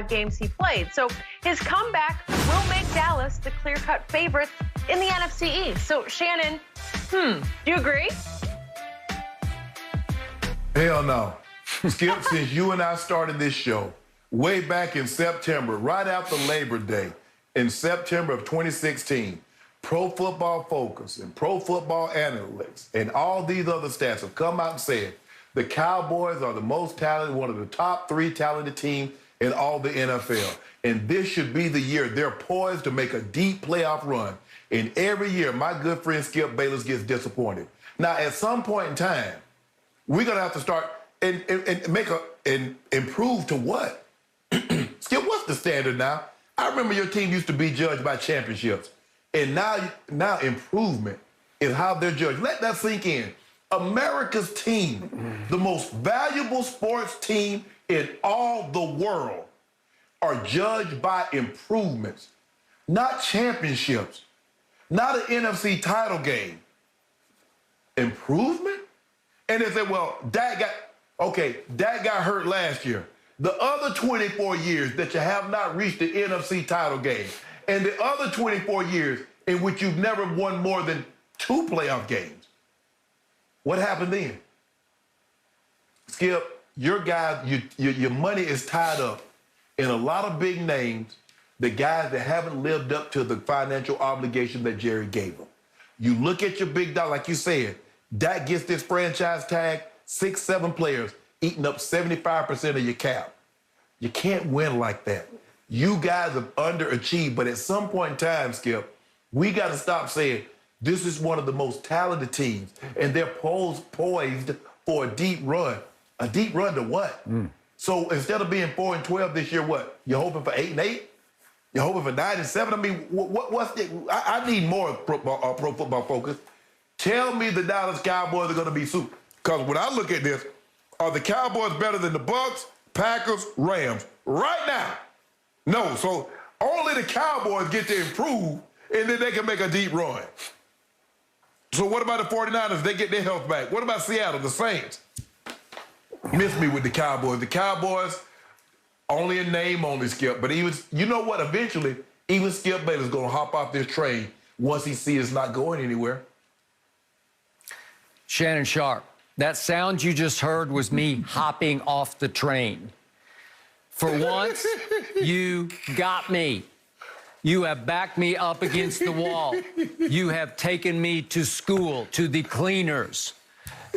games he played. So his comeback will make Dallas the clear-cut favorite in the NFC East. So, Shannon, do you agree? Hell no. Skip, since you and I started this show way back in September, right after Labor Day, in September of 2016, Pro Football Focus and Pro Football Analytics and all these other stats have come out and said the Cowboys are the most talented, one of the top 3 talented teams in all the NFL. And this should be the year they're poised to make a deep playoff run. And every year, my good friend Skip Bayless gets disappointed. Now, at some point in time, we're going to have to start and improve to what? Skip, what's the standard now? I remember your team used to be judged by championships. And now improvement is how they're judged. Let that sink in. America's team, the most valuable sports team in all the world, are judged by improvements, not championships, not an NFC title game. Improvement? And they say, well, Dak got hurt last year. The other 24 years that you have not reached the NFC title game, and the other 24 years in which you've never won more than 2 playoff games. What happened then? Skip, your guys, your money is tied up in a lot of big names, the guys that haven't lived up to the financial obligation that Jerry gave them. You look at your big dog, like you said, Dak gets this franchise tag, 6, 7 players, eating up 75% of your cap. You can't win like that. You guys have underachieved, but at some point in time, Skip, we got to stop saying this is one of the most talented teams, and they're poised for a deep run. A deep run to what? So instead of being 4-12 this year, what? You're hoping for 8-8? You're hoping for 9-7? I mean, what's the? I need more Pro Football Focus. Tell me the Dallas Cowboys are going to be super. Because when I look at this, are the Cowboys better than the Bucs, Packers, Rams? Right now, no. So only the Cowboys get to improve, and then they can make a deep run. So what about the 49ers? They get their health back. What about Seattle, the Saints? Miss me with the Cowboys. The Cowboys, only a name only, Skip. But even, you know what? Eventually, even Skip Bayless going to hop off this train once he sees it's not going anywhere. Shannon Sharp, that sound you just heard was me hopping off the train. For once, you got me. You have backed me up against the wall. You have taken me to school, to the cleaners.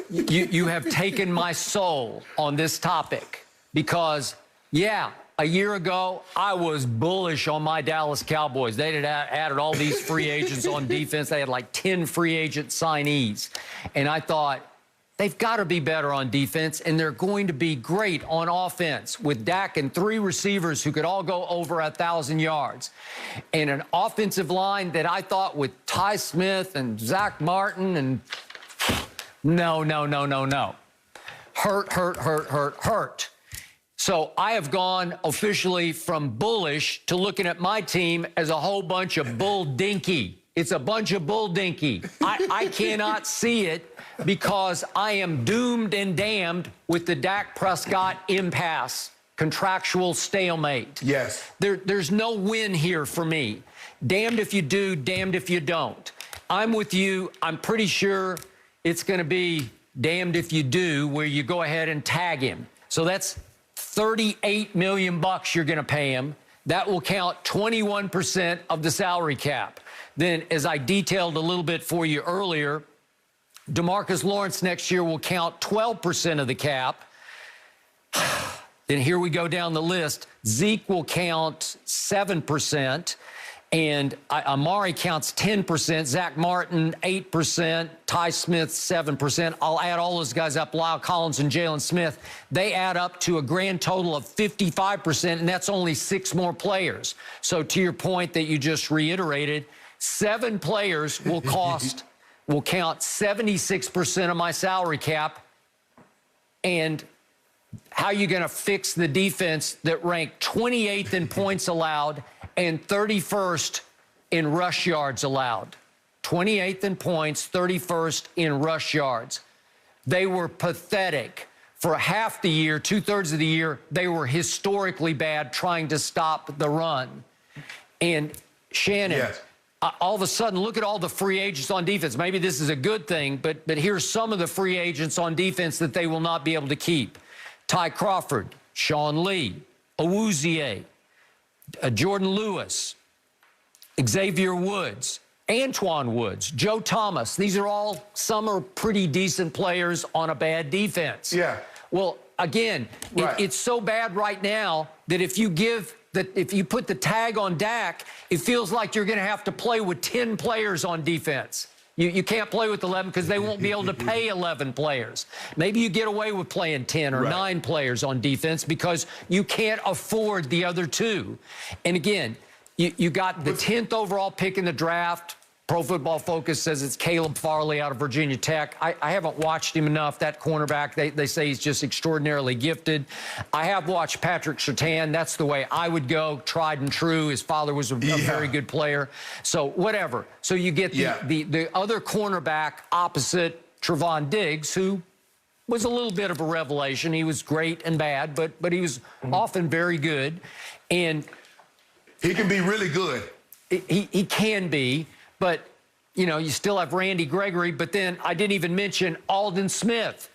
You have taken my soul on this topic because, yeah, a year ago, I was bullish on my Dallas Cowboys. They had added all these free agents on defense. They had like 10 free agent signees. And I thought, they've got to be better on defense, and they're going to be great on offense with Dak and 3 receivers who could all go over 1,000 yards. And an offensive line that I thought with Ty Smith and Zach Martin and no. Hurt. So I have gone officially from bullish to looking at my team as a whole bunch of bull dinky. It's a bunch of bull dinky. I cannot see it because I am doomed and damned with the Dak Prescott impasse, contractual stalemate. Yes. There's no win here for me. Damned if you do, damned if you don't. I'm with you. I'm pretty sure it's going to be damned if you do, where you go ahead and tag him. So that's $38 million you're going to pay him. That will count 21% of the salary cap. Then, as I detailed a little bit for you earlier, DeMarcus Lawrence next year will count 12% of the cap. Then here we go down the list. Zeke will count 7%. And Amari counts 10%, Zach Martin 8%, Ty Smith 7%. I'll add all those guys up, Lyle Collins and Jalen Smith. They add up to a grand total of 55%, and that's only 6 more players. So to your point that you just reiterated, 7 players will count 76% of my salary cap. And how are you going to fix the defense that ranked 28th in points allowed and 31st in rush yards allowed? 28th in points, 31st in rush yards. They were pathetic. for half the year, 2/3 of the year, they were historically bad trying to stop the run. And Shannon, yes. All of a sudden, look at all the free agents on defense. Maybe this is a good thing, but here's some of the free agents on defense that they will not be able to keep. Ty Crawford, Sean Lee, Awuzie, Jordan Lewis, Xavier Woods, Antoine Woods, Joe Thomas. These are all, some are pretty decent players on a bad defense. Yeah. Well, again, right. It's so bad right now that if you put the tag on Dak, it feels like you're going to have to play with 10 players on defense. You can't play with 11 because they won't be able to pay 11 players. Maybe you get away with playing 10 or 9 players on defense because you can't afford the other 2. And again, you got the 10th overall pick in the draft. Pro Football Focus says it's Caleb Farley out of Virginia Tech. I haven't watched him enough, that cornerback. They say he's just extraordinarily gifted. I have watched Patrick Surtain. That's the way I would go, tried and true. His father was a very good player. So whatever. So you get the other cornerback opposite Trevon Diggs, who was a little bit of a revelation. He was great and bad, but he was often very good. And he can be really good. He can be. But, you know, you still have Randy Gregory, but then I didn't even mention Aldon Smith.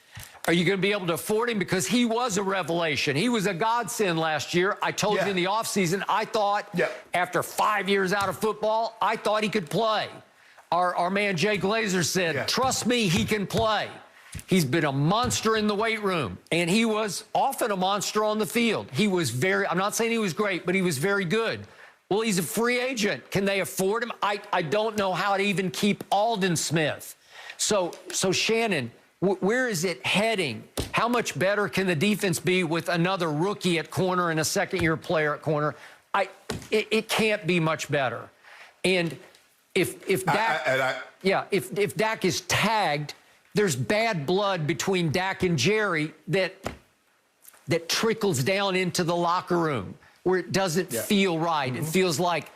Are you going to be able to afford him? Because he was a revelation. He was a godsend last year. I told you in the offseason, I thought after 5 years out of football, I thought he could play. Our man Jay Glazer said, trust me, he can play. He's been a monster in the weight room, and he was often a monster on the field. He was I'm not saying he was great, but he was very good. Well, he's a free agent. Can they afford him? I don't know how to even keep Aldon Smith. So Shannon, where is it heading? How much better can the defense be with another rookie at corner and a second-year player at corner? It can't be much better. And if Dak is tagged, there's bad blood between Dak and Jerry that trickles down into the locker room, where it doesn't feel right. It feels like,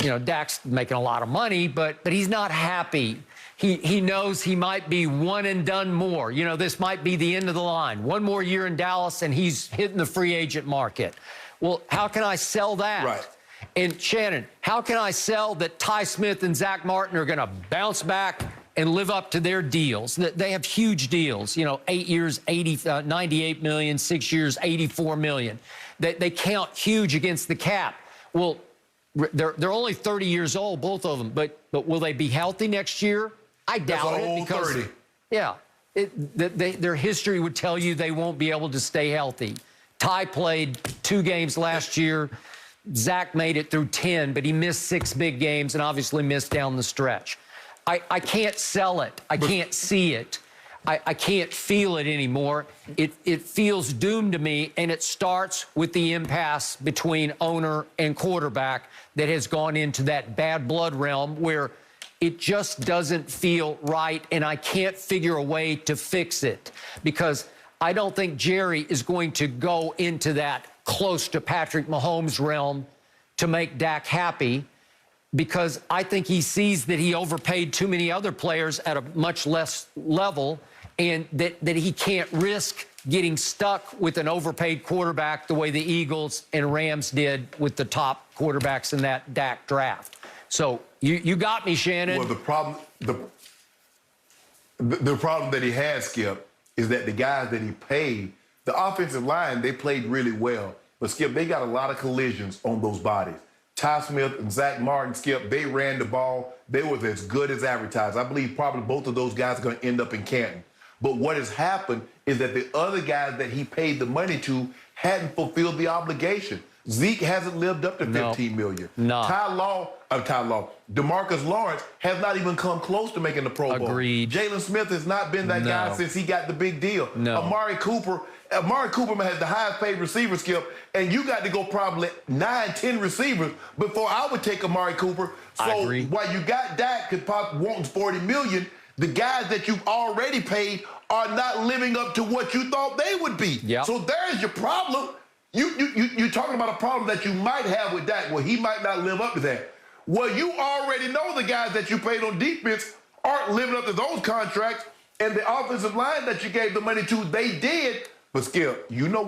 you know, Dak's making a lot of money, but he's not happy. He knows he might be one and done more. You know, this might be the end of the line. One more year in Dallas, and he's hitting the free agent market. Well, how can I sell that? Right. And Shannon, how can I sell that Ty Smith and Zach Martin are going to bounce back and live up to their deals? They have huge deals, you know, 8 years, 98 million, 6 years, 84 million. They count huge against the cap. Well, they're only 30 years old, both of them, but will they be healthy next year? I doubt it, because 30. Their history would tell you they won't be able to stay healthy. Ty played 2 games last year. Zach made it through 10, but he missed 6 big games and obviously missed down the stretch. I can't sell it. I can't see it. I can't feel it anymore. It feels doomed to me, and it starts with the impasse between owner and quarterback that has gone into that bad blood realm where it just doesn't feel right, and I can't figure a way to fix it, because I don't think Jerry is going to go into that close to Patrick Mahomes realm to make Dak happy, because I think he sees that he overpaid too many other players at a much less level, and that he can't risk getting stuck with an overpaid quarterback the way the Eagles and Rams did with the top quarterbacks in that Dak draft. So you got me, Shannon. Well, the problem that he has, Skip, is that the guys that he paid, the offensive line, they played really well. But, Skip, they got a lot of collisions on those bodies. Ty Smith and Zach Martin, Skip, they ran the ball. They were as good as advertised. I believe probably both of those guys are going to end up in Canton. But what has happened is that the other guys that he paid the money to hadn't fulfilled the obligation. Zeke hasn't lived up to $15 million. No. DeMarcus Lawrence has not even come close to making the Pro Bowl. Agreed. Jalen Smith has not been that guy since he got the big deal. No. Amari Cooper has the highest paid receiver, Skip, and you got to go probably 9, 10 receivers before I would take Amari Cooper. So while you got Dak could pop wanting $40 million, the guys that you've already paid are not living up to what you thought they would be. Yep. So there's your problem. You're talking about a problem that you might have with Dak. Well, he might not live up to that. Well, you already know the guys that you paid on defense aren't living up to those contracts, and the offensive line that you gave the money to, they did. But Skip, you know